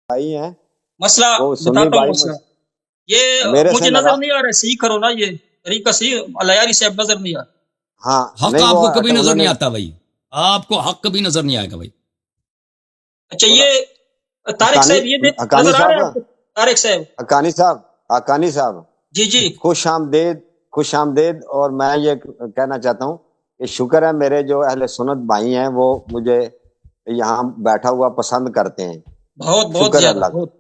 भाई हैं मसला वो सुन्नी बताता हूँ भाई मसला। ये मेरे से मुझे लगा। नजर नहीं आ रहा है, सही करो ना, ये तरीका सही अलयारी साहब नजर नहीं आ रहा। हाँ हक नहीं वो आपको कभी नजर उन्होंने नहीं आता भाई, आपको हक कभी नजर नहीं आएगा भाई। अच्छा ये तारिक साहब ये देख हकानी नजर आ रहा है साहब आपको? तारिक साहब हकानी साहब जी जी खुश आमदेद। और मैं ये कहना चाहता हूँ कि शुक्र है मेरे जो अहले सुन्नत भाई हैं वो मुझे यहाँ बैठा हुआ पसंद करते हैं। बहुत बहुत शुक्र है ज्यादा अल्लाह का। बहुत।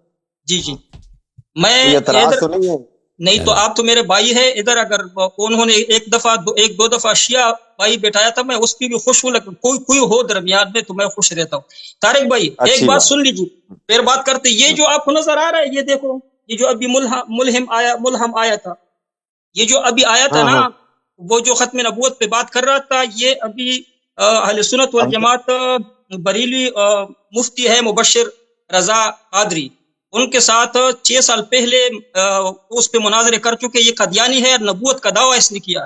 जी जी कोई मैं एतराज इधर तो नहीं है? नहीं तो आप तो मेरे भाई है इधर, अगर उन्होंने एक दो दफा शिया भाई बैठाया था मैं उस पर भी खुश हूँ, लेकिन कोई हो दरमियान में तो मैं खुश रहता हूँ। तारिक भाई एक अच्छी बात बात। सुन लीजिए फिर बात करते। ये जो आपको नजर आ रहा है ये देखो, ये जो अभी मुलहम आया था, ये जो अभी आया था हाँ ना, हाँ वो जो खत्म नबूवत पे बात कर रहा था, ये अभी अहले सुन्नत वल अब जमात बरीली मुफ्ती है मुबशिर रजा कादरी, उनके साथ 6 साल पहले उस पे मुनाजरे कर चुके। ये कदियानी है, नबूवत का दावा इसने किया।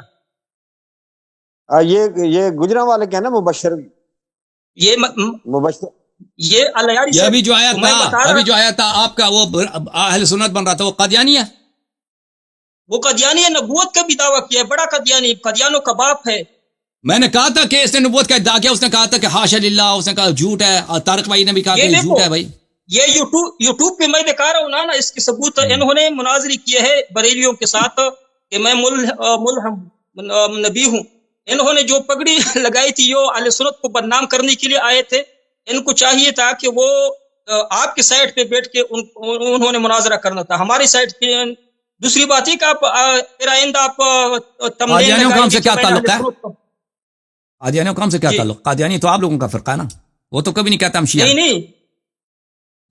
ये गुजरांवाले के हैं ना मुबशर ये मुबशर। ये अलयारी ये से अभी जो आया तो था, मैं बता रहा, अभी जो आया था आपका वो अहले सुन्नत बन रहा था, वो कादियानी है। वो कदियानी है, नबूवत का भी दावा किया है, बड़ा कदियानी, कदियानों का बाप है। मैंने कहा था कि इसने नबूवत का इद्दा किया, उसने कहा था कि हाशा लिल्लाह, उसने कहा झूठ है, और तारिक भाई ने भी कहा ये कि देखो झूठ है भाई। ये यूट्यूब पे मैं दिखा रहा हूँ ना इसके सबूत इन्होंने मुनाजरी किए हैं बरेलियों के साथ कि मैं मुलहम नबी हूँ। इन्होंने जो पगड़ी लगाई थी जो अहले सुन्नत को बदनाम करने के लिए आए थे, इनको चाहिए था कि वो आपके साइड पे बैठ के उन्होंने मुनाजरा करना था, हमारी साइड पे। दूसरी बात है कि आप फिर आइंदा आप तमलीन कादियानियों का हमसे लगाएंगे कि क्या मैंने ताल्लुक अहले है? सुन्नत को। कादियानियों का हमसे क्या जी ताल्लुक? कादियानी तो आप लोगों का फिरका है ना, वो तो कभी नहीं कहता हम शिया नहीं हैं। नहीं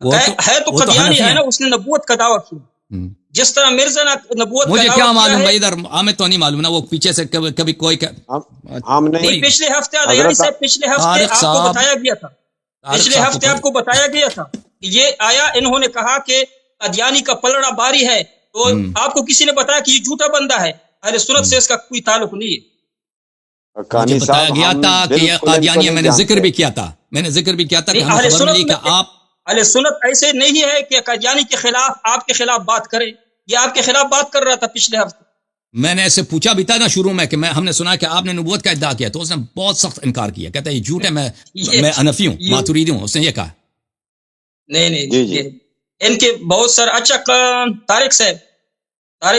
वो है तो वो तो कदियानी हनफी है ना, हैं। उसने नबूवत का दावा किया जिस तरह मिर्जा ने नबूवत का मुझे दावा क्या किया मालूम है। भाई, इधर हमें तो नहीं मालूम ना, वो पीछे से कभी कोई हम नहीं नहीं पिछले हफ्ते अलयारी हजरत साहब, पिछले हफ्ते तारिक आपको साहब, बताया गया था, तारिक पिछले साहब को हफ्ते आपको बताया गया था कि ये आया, इन्होंने कहा कि कदियानी का पलड़ा बारी है, तो आपको किसी ने बताया कि ये झूठा बंदा है, अहले सुन्नत से इसका कोई ताल्लुक नहीं है। मुझे हकानी बताया साहब गया हम था कि यह बिल्कुल कादियानी इनको है, नहीं जानते। मैंने जिक्र भी किया था कि नहीं हमें अहले खबर सुन्नत मिली कि में, आप अहले सुन्नत ऐसे नहीं है कि कदियानी के खिलाफ आपके खिलाफ बात करे, ये आपके खिलाफ बात कर रहा था पिछले हफ्ते। मैंने ऐसे पूछा भी था ना शुरू में कि हमने सुना कि आपने नबूवत का इद्दा किया, तो उसने बहुत सख्त इनकार किया, कहता है ये झूठ है, मैं हनफी हूँ, मातुरीदी हूँ, उसने ये कहा। नहीं नहीं जी जी इनके बहुत सारे। अच्छा तारिक जी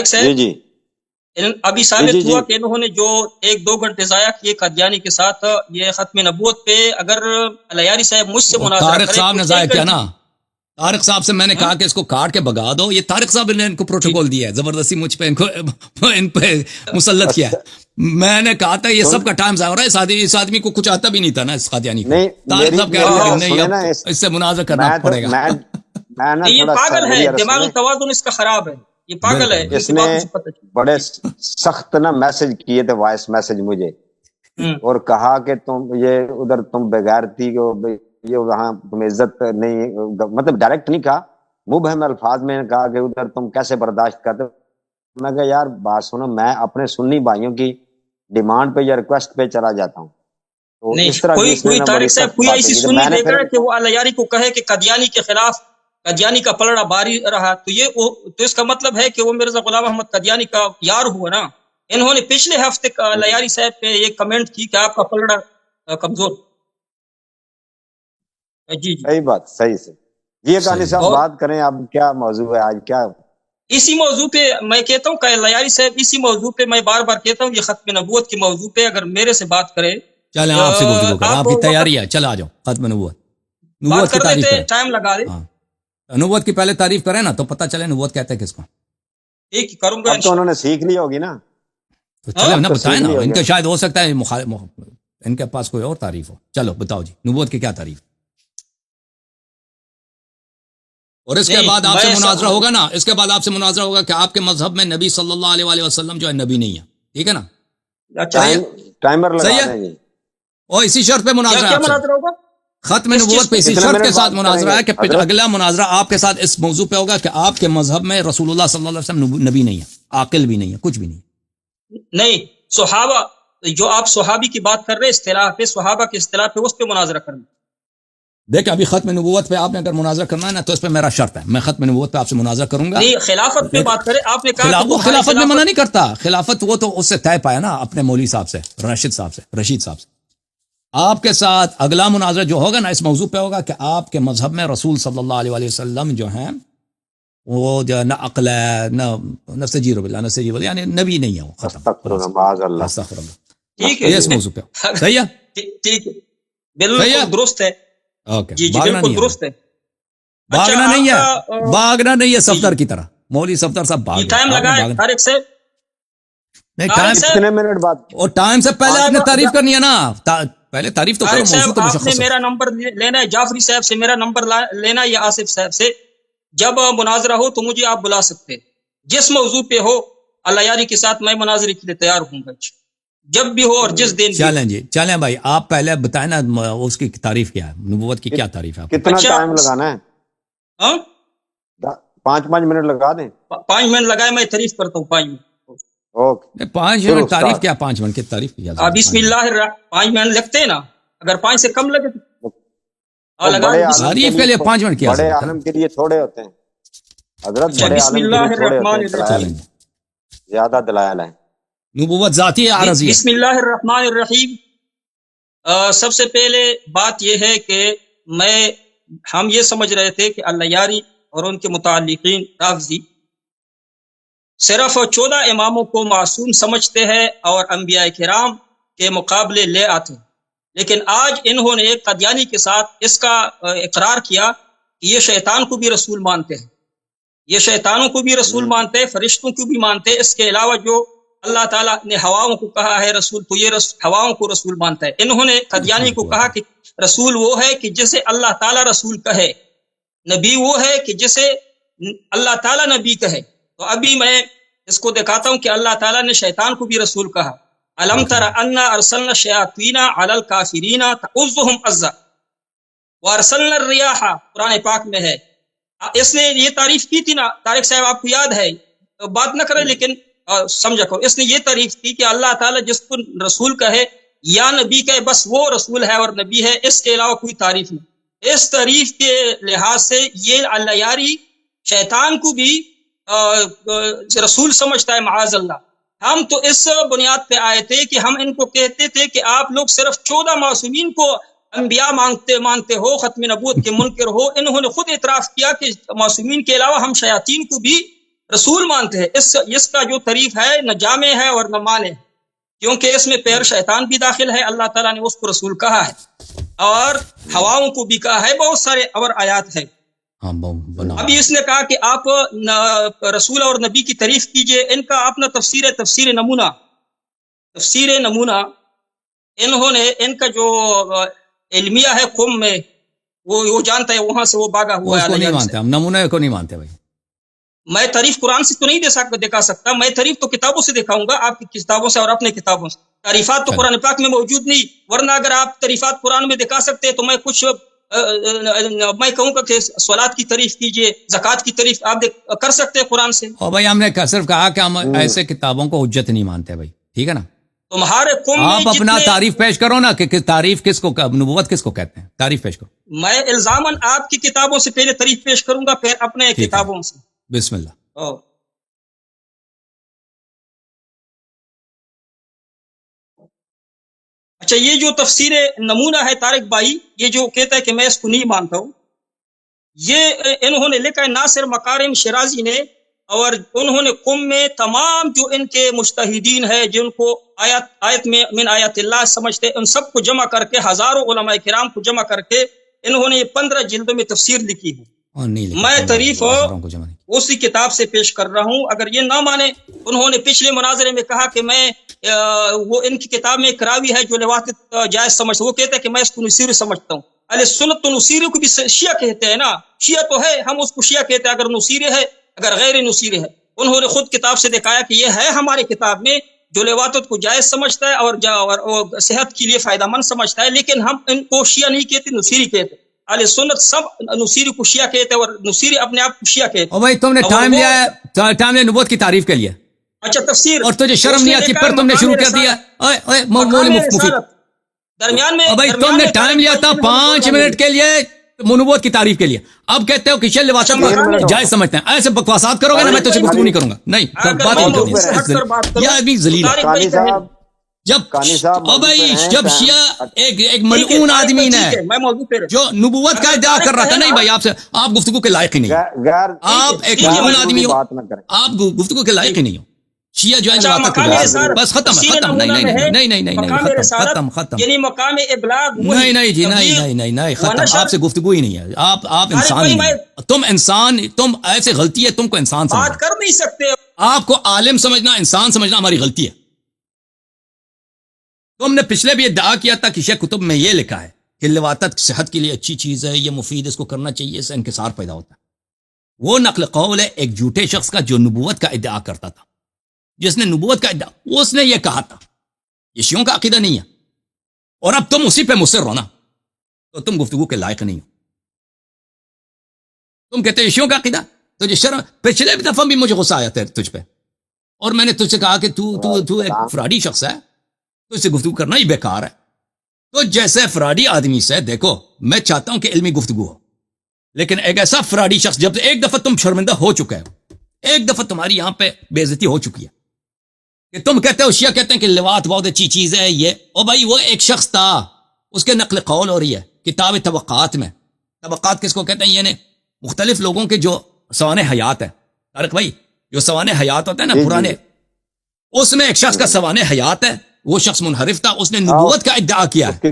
साहब जी अभी जी साबित जी जी हुआ कि इन्होंने जो 1-2 घंटे जाया किए कदियानी के साथ, ये खत्म नबूवत पे अगर अलयारी साहब मुझसे वो मुनाजरा तारिक करे साहब तो ने जाया 1 किया घंटे। ना, तारिक साहब से मैंने कहा कि इसको काट के भगा दो, ये तारिक साहब ने इनको प्रोटोकॉल दिया है, जबरदस्ती मुझ पे इन पे मुसल्लत किया है। मैंने कहा था ये सब का टाइम जाया हो रहा है, इस आदमी को कुछ आता भी नहीं था ना, इस कादियानी को। नहीं तारिक साहब कह रहे थे कि नहीं सुने ना अब इससे मुनाजरा करना पड़ेगा। मैं ना ये थोड़ा पागल मेरी है, अर्ज दिमाग सुने। तवाज़ुन इसका खराब है, ये पागल है, बिल्कुल इनकी इसने बात मुझे पता चली। बड़े सख्त ना मैसेज किए थे, वॉइस मैसेज मुझे, और कहा कि तुम ये उधर तुम बेगैरती को ये वहां तुम्हें इज्जत नहीं, मतलब डायरेक्ट नहीं कहा, मुबहम अल्फाज में कहा कि उधर तुम कैसे बर्दाश्त करते। मैं कहा यार बात सुनो, मैं अपने सुन्नी भाइयों की डिमांड पे या रिक्वेस्ट पे चला जाता हूँ, तो नहीं इस तरह की इसने कोई ना बड़ी तारिक साहब सख्त कोई बातें ऐसी की थी। सुन्नी मैंने देगा फिर कि वो अलयारी को कहे कि कदियानी के खिलाफ, कदियानी का पलड़ा बारी रहा, तो ये तो इसका मतलब है कि वो मिर्जा गुलाम अहमद कदियानी का यार हुआ ना। इन्होंने पिछले हफ्ते अलयारी साहब पे ये कमेंट की कि आपका पलड़ा कमजोर। जी जी सही बात, सही से ये कहानी सही। साहब और बात करें, अब क्या मौजू है आज? क्या इसी मौजू पे मैं कहता हूँ कि लयारी साहब, इसी मौजू पे मैं बार बार कहता हूँ, ये खत्म नबूवत के मौजू पे अगर मेरे से बात करे, चले आपसे गुफ्तगू कर, आप आपकी तैयारी वक्त है, चला आ जाओ, खत्म नबूवत, बात नबूवत की कर तारीफ लेते, करें। टाइम लगा दे। हाँ, नबूवत की पहले तारीफ करें ना, तो पता चले नबूवत कहते हैं किसको। ठीक करूंगा अब तो इंशाल्लाह। उन्होंने सीख ली होगी ना, तो हाँ? चले अब ना, तो बताए सीख ना, ली होगी। इनके शायद हो सकता है इनके पास कोई और तारीफ हो। चलो बताओ जी, नबूवत की क्या तारीफ। और इसके नहीं बाद आपसे मैं मुनाजरा होगा ना, इसके बाद आपसे मुनाजरा होगा कि आपके मजहब में नबी सल्लल्लाहु अलैहि वसल्लम जो है नबी नहीं है, ठीक है ना? अच्छा सही है, टाइमर सही लगा है। देंगे। और इसी शर्त पे क्या मुनाजरा है क्या आपसे, मुनाजरा होगा? खत्म किस चीज नबूवत पे पे? इसी कितने शर्त के मिनट साथ बात मुनाजरा है करेंगे कि हजरत? अगला मुनाजरा आपके साथ इस मौजू पे होगा कि आपके मजहब में रसूलुल्लाह सल्लल्लाहु अलैहि वसल्लम नबी नहीं है, आकिल भी नहीं है, कुछ भी नहीं। नहीं सुहाबा, जो आप सुहाबी की बात कर रहे हैं इस्तिलाह पे, सुहाबा के इस्तिलाह पे उस पे मुनाजरा करना। دیکھیں ابھی ختم نبوت پہ آپ نے اگر مناظرہ کرنا ہے نا تو اس پہ میرا شرط ہے، میں ختم نبوت پہ آپ سے مناظرہ کروں گا. نہیں خلافت پہ بات کریں. آپ نے کہا کہ خلافت میں منع نہیں کرتا، خلافت وہ تو اس سے طے پایا نا اپنے مولوی صاحب سے، رشید صاحب سے. آپ کے ساتھ اگلا مناظرہ جو ہوگا نا اس موضوع پہ ہوگا کہ آپ کے مذہب میں رسول صلی اللہ علیہ وسلم جو ہیں وہ جو نہ عقل ہے نہ سجیر باللہ نہ سجیر باللہ، یعنی نبی نہیں ہے وہ، ختم. استغفر اللہ. ٹھیک ہے یہ اس موضوع پہ صحیح ہے. ٹھیک ہے بالکل درست ہے. اوکے جی بالکل درست ہے. بھاگنا نہیں ہے، بھاگنا نہیں ہے صفدر کی طرح. مولوی صفدر صاحب بھاگ ٹائم لگا ہے طارق سے. نہیں ٹائم کتنے منٹ بعد؟ اور ٹائم سے پہلے آپ نے تعریف کرنی ہے نا، پہلے تعریف تو کرو. موضوع تو آپ نے مشخص ہے. میرا نمبر لینا ہے، جعفری صاحب سے میرا نمبر لینا ہے یا آصف صاحب سے. جب مناظرہ ہو تو مجھے آپ بلا سکتے ہیں، جس موضوع پہ ہو اللہ یاری کے ساتھ میں مناظرے کے لیے تیار ہوں گا جب بھی ہو اور جس دن. چلیں جی چلیں بھائی، آپ پہلے بتائیں نا اس کی تعریف کیا ہے، نبوت کی کیا تعریف ہے. کتنا ٹائم لگانا ہے؟ 5 منٹ لگا دیں. 5 منٹ لگائے میں تعریف کرتا ہوں. 5 منٹ. اوکے 5 منٹ تعریف کیا، 5 منٹ کی تعریف کیا. بسم اللہ 5 منٹ لگتے ہیں نا، اگر 5 سے کم لگے تعریف کے لیے 5 منٹ کیا. بڑے عالم کے لیے تھوڑے ہوتے ہیں حضرت، بڑے بسم عالم اللہ کے لیے تھوڑے الرحمن ہوتے ہیں، الرحیم. زیادہ دلائل ہیں. نبوت ذاتی ہے عارضی ہے. بسم اللہ الرحمن الرحیم. سب سے پہلے بات یہ ہے کہ ہم یہ سمجھ رہے تھے کہ اللہ یاری اور ان کے متعلقین رافضی صرف 14 اماموں کو معصوم سمجھتے ہیں اور انبیاء کرام کے مقابلے لے آتے ہیں، لیکن آج انہوں نے قادیانی کے ساتھ اس کا اقرار کیا کہ یہ شیطان کو بھی رسول مانتے ہیں، یہ شیطانوں کو بھی رسول مانتے ہیں، فرشتوں کو بھی مانتے ہیں. اس کے علاوہ جو اللہ تعالیٰ نے ہواؤں کو کہا ہے رسول، تو یہ ہواؤں کو رسول مانتا ہے. انہوں نے قادیانی کو کہا کہ رسول وہ ہے کہ جسے اللہ تعالیٰ رسول کہے، نبی وہ ہے کہ جسے اللہ تعالیٰ نبی کہے. تو ابھی میں اس کو دکھاتا ہوں کہ اللہ تعالیٰ نے شیطان کو بھی رسول کہا. الم تر انا ارسلنا الشیاطین علی الکافرین تعظهم عزا وارسلنا الریاح، قرآن پاک میں ہے. اس نے یہ تعریف کی تھی نا طارق صاحب، آپ کو یاد ہے، بات نہ کرے لیکن سمجھا کرو. اس نے یہ تعریف کی کہ اللہ تعالیٰ جس کو رسول کہے یا نبی کہے بس وہ رسول ہے اور نبی ہے، اس کے علاوہ کوئی تعریف نہیں. اس تعریف کے لحاظ سے یہ اللہ یاری شیطان کو بھی رسول سمجھتا ہے معاذ اللہ. ہم تو اس بنیاد پہ آئے تھے کہ ہم ان کو کہتے تھے کہ آپ لوگ صرف 14 معصومین کو انبیاء مانتے ہو، ختم نبوت کے منکر ہو. انہوں نے خود اعتراف کیا کہ معصومین کے علاوہ ہم شیاطین کو بھی رسول مانتے ہیں. اس کا جو تعریف ہے نہ جامع ہے اور نہ مانے ہے، کیونکہ اس میں پیر شیطان بھی داخل ہے. اللہ تعالیٰ نے اس کو رسول کہا ہے اور ہواؤں کو بھی کہا ہے، بہت سارے اور آیات ہیں. ابھی اس نے کہا کہ آپ رسول اور نبی کی تعریف کیجئے. ان کا اپنا تفسیر نمونہ انہوں نے ان کا جو علمیہ ہے قم میں وہ جانتا ہے، وہاں سے وہ باغا ہوا ہے. نہیں مانتے ہم، نمونہ کو نہیں مانتے بھائی. میں تعریف قرآن سے تو نہیں دکھا سکتا، میں تعریف تو کتابوں سے دکھاؤں گا، آپ کی کتابوں سے اور اپنے کتابوں سے. تعریفات تو قرآن پاک میں موجود نہیں، ورنہ اگر آپ تعریفات قرآن میں دکھا سکتے تو میں کہوں گا کہ صلات کی تعریف کیجئے، زکوٰۃ کی تعریف آپ کر سکتے ہیں قرآن سے. اور بھائی ہم نے صرف کہا کہ ہم ایسے کتابوں کو حجت نہیں مانتے بھائی، ٹھیک ہے نا. تمہارے قوم میں آپ اپنا تعریف پیش کرو نا کہ تعریف کس کو، نبوت کس کو کہتے ہیں، تعریف پیش کرو. میں الزاماً آپ کی کتابوں سے پہلے تعریف پیش کروں گا، پھر اپنے کتابوں سے. بسم اللہ. اچھا، یہ جو تفسیر نمونہ ہے طارق بھائی، یہ جو کہتا ہے کہ میں اس کو نہیں مانتا ہوں، یہ انہوں نے لکھا ہے ناصر مکارم شیرازی نے، اور انہوں نے قم میں تمام جو ان کے مجتہدین ہیں جن کو آیت میں من آیات اللہ سمجھتے، ان سب کو جمع کر کے، ہزاروں علماء کرام کو جمع کر کے انہوں نے 15 جلدوں میں تفسیر لکھی ہے. میں تعریف اسی کتاب سے پیش کر رہا ہوں. اگر یہ نہ مانے، انہوں نے پچھلے مناظرے میں کہا کہ میں وہ ان کی کتاب میں ایک راوی ہے جو لواطت جائز سمجھتا، وہ کہتا ہے کہ میں اس کو نصیری سمجھتا ہوں. اہل سنت تو نصیری کو بھی شیعہ کہتے ہیں نا، شیعہ تو ہے، ہم اس کو شیعہ کہتے ہیں اگر نصیری ہے، اگر غیر نصیری ہے. انہوں نے خود کتاب سے دکھایا کہ یہ ہے ہمارے کتاب میں جو لواطت کو جائز سمجھتا ہے اور صحت کے لیے فائدہ مند سمجھتا ہے، لیکن ہم ان کو شیعہ نہیں کہتے، نصیری کہتے. اہل سنت سب نصیری کو شیعہ کہتے اور نصیری اپنے آپ کو شیعہ کہتے. اور بھائی تم نے ٹائم لیا ہے، ٹائم نبوت کی تعریف کے لیے. اچھا تفسیر، اور تجھے شرم نہیں آتی، پھر تم نے شروع کر دیا. درمیان میں بھائی تم نے ٹائم لیا تھا 5 منٹ کے لیے، नबूवत की तारीफ के लिए। अब कहते हो कि शल लिवातत को जायज समझते हैं। ऐसे बकवासात करोगे ना, मैं तुझसे गुफ्तगू नहीं करूंगा। नहीं, बात नहीं करनी। ये आदमी जलील है। कानी साहब, जब कानी साहब ओ भाई, जब शिया एक मलऊन आदमी ने जो नबूवत का इद्दा कर रहा था, नहीं भाई आपसे, आप गुफ्तगू के लायक ही नहीं हो। आप एक मलऊन आदमी हो, आप गुफ्तगू के लायक ही नहीं हो। शिया जो है बस खत्म, यानी मकाम इबलाग, नहीं जी, नहीं खत्म, आपसे गुफ्तगू ही नहीं है। आप इंसान नहीं है, तुम इंसान, तुम ऐसे गलती है तुमको इंसान बात कर नहीं सकते। आपको आलिम समझना, इंसान समझना हमारी गलती है। तुमने पिछले भी इद्दा किया था कि शेख कुतुब में ये लिखा है कि लिवातत सेहत के लिए अच्छी चीज है, ये मुफीद, इसको करना चाहिए, इससे इंकिसार पैदा होता है। वो नक्ल कौल है एक झूठे शख्स का जो नबूवत का इद्दा करता था, जिसने नबूवत का इद्दा, उसने ये कहा था। ये शियों का अकीदा नहीं है, और अब तुम उसी पे मुसर हो ना, तो तुम गुफ्तगू के लायक नहीं हो। तुम कहते हो शियों का अकीदा, तुझे शर्म। पिछले दफा भी मुझे गुस्सा आया था तुझ पे, और मैंने तुझसे कहा कि तू एक फ्राडी शख्स है, तो इससे गुफ्तगू करना ही बेकार है। तो जैसे फ्राडी आदमी से, देखो मैं चाहता हूं कि इल्मी गुफ्तगू हो, लेकिन एक ऐसा फ्राडी शख्स, जब एक दफा तुम शर्मिंदा हो चुके हो, एक दफा तुम्हारी यहां पे बेइज्जती हो चुकी है कि तुम कहते हो, शिया कहते हैं कि लिवात बहुत अच्छी चीज है ये, ओ भाई वो एक शख्स था, उसके नक्ल कौल हो रही है किताब तबक़ात में। तबक़ात किसको कहते हैं? यानी मुख्तलिफ लोगों के जो सवाने हयात है। तारिक भाई, जो सवाने हयात होते हैं ना पुराने, उसमें एक शख्स का सवाने हयात है, वो शख्स मुनहरिफ था, उसने नबूवत का इद्दा किया है।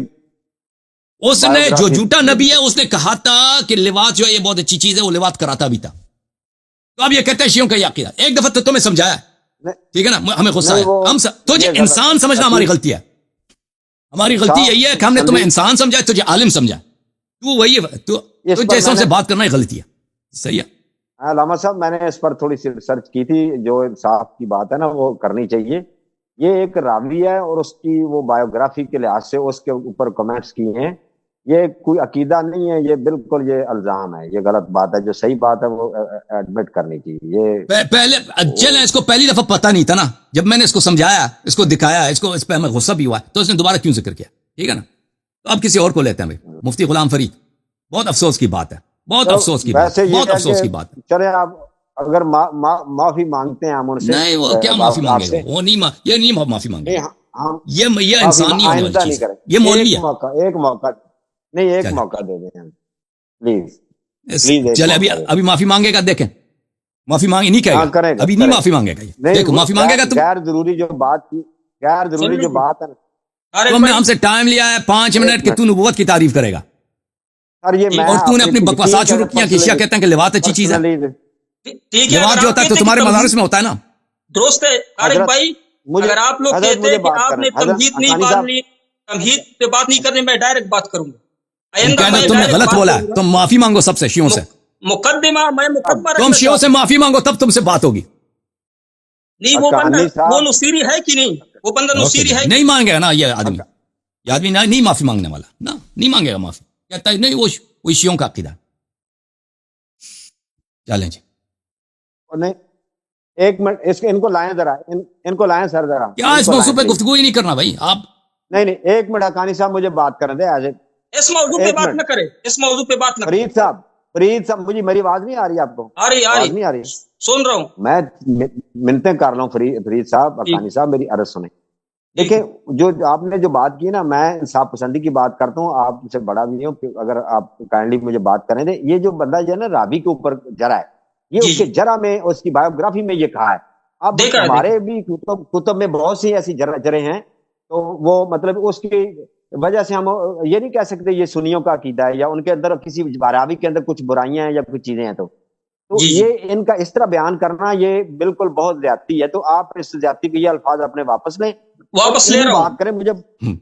उसने, जो झूठा नबी है, उसने कहा था कि लिवात जो है ये बहुत अच्छी चीज है, वो लिवात कराता भी था। तो अब ये कहते हैं शियों का यकीदा। एक दफा तो तुम्हें समझाया, ठीक है ना, हमें गुस्सा है, हम तुझे इंसान समझना हमारी गलती है। हमारी गलती यही है कि हमने तुम्हें इंसान समझा, तुझे आलिम समझा। तू वही है, तू जैसों से बात करना ही गलती है। सही है लामा साहब, मैंने इस पर थोड़ी सी रिसर्च की थी। जो इंसाफ की बात है ना, वो करनी चाहिए। ये एक रावी है, और उसकी वो बायोग्राफी के लिहाज से उसके ऊपर कमेंट्स किए हैं। ये कोई अकीदा नहीं है, ये बिल्कुल ये इल्जाम है, ये गलत बात है। जो सही बात है वो एडमिट करनी चाहिए। ये पहले चले, इसको पहली दफा पता नहीं था ना, जब मैंने इसको समझाया, इसको दिखाया, इसको इस पे हमें गुस्सा भी हुआ, तो इसने दोबारा क्यों जिक्र किया? ठीक है ना। तो अब किसी और को लेते हैं भाई, मुफ्ती गुलाम फरीद। बहुत अफसोस की बात है, बहुत अफसोस की बात है, बहुत अफसोस की बात है। चले, आप अगर माफी मांगते हैं हम उनसे, नहीं वो क्या माफी मांगेगा, वो नहीं, ये नहीं माफी मांगेगा, ये इंसान नहीं होने वाली चीज, ये मौलवी है। एक मौका नहीं, एक मौका दे दें प्लीज। चले, अभी माफी मांगेगा, देखें, माफी मांगे नहीं कहेगा, अभी नहीं माफी मांगेगा। देखो माफी मांगेगा तो गैर जरूरी जो बात की, गैर जरूरी जो बात है, तुमने हमसे टाइम लिया है 5 मिनट कि तू नबूवत की तारीफ करेगा, और तूने अपनी बकवासात शुरू किया कि शिया कहते हैं कि लिवात अच्छी चीज है। लिवात जो होता है तो तुम्हारे मदारिस में होता है ना। दुरुस्त है तारिक भाई, अगर आप लोग कहते हैं कि आपने तमहीद नहीं पाली, तमहीद पे बात नहीं करनी, मैं डायरेक्ट बात करूंगा। तुमने गलत बोला है, तुम माफी मांगो सबसे, शियों से मुकद्दमा, मैं मुकद्दमा, तुम शियों से माफी मांगो, तब तुमसे बात होगी। नहीं, वो बंदा वो नुसीरी है कि नहीं? वो बंदा नुसीरी है? नहीं मांगेगा ना ये आदमी नहीं माफी मांगने वाला ना, नहीं मांगेगा माफी, कहता है नहीं वो शियों का अकीदा। चलें जी, नहीं एक मिनट, इनको लाएं जरा, इनको लाएं सर जरा। क्या इस मौजू पे गुफ्तगू ही नहीं करना भाई आप? नहीं, एक मिनट हकानी साहब, मुझे बात करने दे। आज इस मौजू पे बात न करे, इस मौजू पे बात न करे। फरीद साहब, मुझे मेरी आवाज नहीं आ रही आपको? आ रही नहीं आ रही, सुन रहा हूँ मैं। मिन्नतें कर रहा हूँ फरीद साहब, हकानी साहब, मेरी अर्ज सुने। देखिए, जो आपने जो बात की ना, मैं इंसाफ पसंदी की बात करता हूँ, आपसे बड़ा भी हूँ, अगर आप काइंडली मुझे बात करें दे। ये जो बंदा जो है ना, रावी के ऊपर जरा है, ये उसके जरा में, उसकी बायोग्राफी में ये कहा है। अब हमारे भी कुतुब में बहुत सी ऐसी जरे हैं, तो वो मतलब उसकी वजह से हम ये नहीं कह सकते ये सुन्नियों का अकीदा है, या उनके अंदर किसी रावी के अंदर कुछ बुराइयां हैं या कुछ चीजें हैं। तो ये इनका इस तरह बयान करना, ये बिल्कुल बहुत ज्यादती है। तो आप इस ज्यादती के ये अल्फाज अपने वापस लें। वापस ले रहा हूं, बात करें मुझे,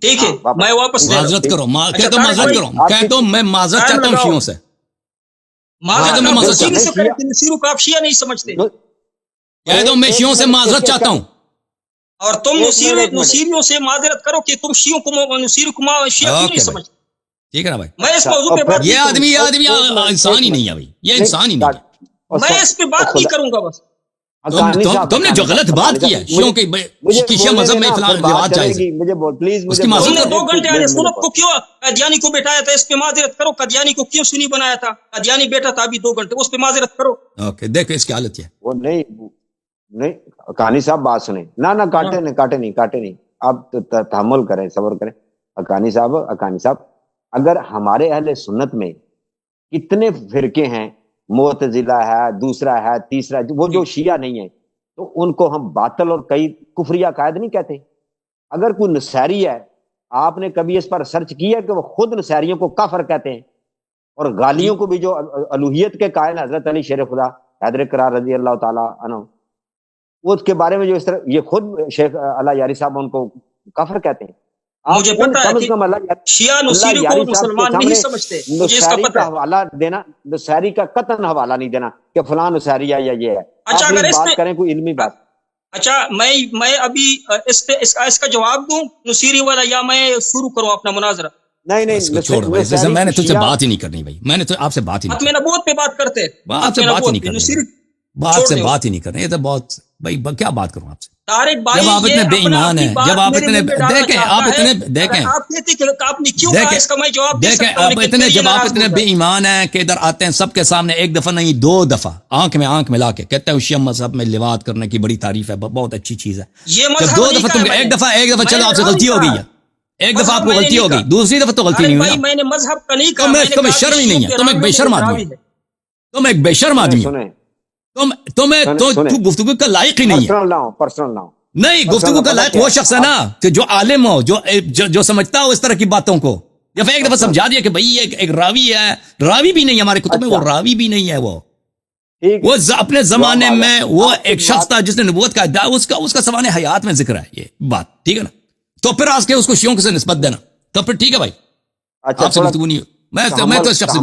ठीक है, मैं वापस ले रहा हूं। माजरत करो, कह दो मैं माजरत चाहता हूँ शियों से। आप शिया नहीं समझते, कह दो मैं शियों से माजरत चाहता हूँ, और तुम नुसीरियों से माजरत करो कि तुम शियों को नुसीरी को शिया क्यों नहीं समझते। ठीक है ना भाई, मैं इस मौजू पे बात, ये आदमी इंसान ही नहीं है भाई, ये इंसान ही नहीं है। मैं इस पे बात नहीं करूंगा बस। तुमने जो गलत बात की है शियों के शिया मजहब में फलां रिवाज जायज है, मुझे प्लीज उसकी माजरत तुमने 2 घंटे आले सुनत को क्यों कादियानी को बैठाया था, इस पे माजरत करो। कादियानी को क्यों सुनी बनाया था? कादियानी बैठा था अभी 2 घंटे, उस पे माजरत करो। ओके, देखो इसकी हालत क्या है। वो नहीं कहानी साहब बात सुने ना काटे नहीं, आप तहम्मुल करें, सब्र करें। अकानी साहब अगर हमारे अहले सुन्नत में कितने फिरके हैं, मुअतजिला है, दूसरा है, तीसरा है, वो जो शिया नहीं है, तो उनको हम बातिल और कई कुफरी अकायद नहीं कहते। अगर कोई नसैरी है, आपने कभी इस पर सर्च किया कि वो खुद नसैरियों को काफर कहते हैं, और गालियों को भी जो अलूहियत के कायल हजरत अली शेर खुदा हैदर करार रजी अल्लाह ताला अन्हु, उसके बारे में जो इस तरह ये खुद शेख अला यारी साहब उनको काफर कहते हैं। मुझे पता है कि शिया नुसीरी को मुसलमान नहीं समझते, मुझे इसका पता है। हवाला देना, नुसैरी का कतन हवाला नहीं देना कि फलां नुसैरी है या ये है। अच्छा, अगर इस बात करें कोई इल्मी बात। अच्छा, मैं अभी इस पे इसका जवाब दूं नुसीरी वाला, या मैं शुरू करूं अपना मुनाजरा? नहीं छोड़ भाई, जैसे मैंने तुझसे बात ही नहीं करनी भाई, मैंने तो आपसे बात ही नहीं करनी। नबूवत पे बात करते हैं, आपसे बात ही नहीं करनी, बात से बात ही नहीं करनी। ये तो बहुत भाई क्या बात करूं आपसे, जब आप इतने बेईमान हैं, जब आप इतने देखें आप इतने जब आप इतने बेईमान हैं कि इधर आते हैं सबके सामने 1 दफा नहीं 2 दफा आंख में आंख मिला के कहते हैं शिया मजहब में लिवात करने की बड़ी तारीफ है, बहुत अच्छी चीज है। जब 2 दफा तुम एक दफा चलो आपसे गलती हो गई है, एक दफा आपको गलती हो गई, दूसरी दफा तो गलती नहीं हुई। मैंने मजहब का नहीं कहा, तुम्हें शर्म ही नहीं है, तुम एक बेशर्म आदमी हो, तुम एक बेशर्म आदमी हो, तू गुफ्तगू का लायक ही नहीं है। पर्सनल ना नहीं, गुफ्तगू का लायक वो शख्स है ना कि जो आलिम हो, जो समझता हो इस तरह की बातों को। या फिर एक दफा समझा दिया कि भाई ये एक रावी है, रावी भी नहीं है हमारे कुतुब में, वो रावी भी नहीं है, वो अपने जमाने में वो एक शख्स था जिसने नबूवत का अद्दा, उसका सवाने हयात में जिक्र है ये बात, ठीक है ना। तो फिर आज के उसको शियों से निस्बत देना, तो फिर ठीक है भाई, आपसे गुफ्तगू नहीं, मैं तो शख्स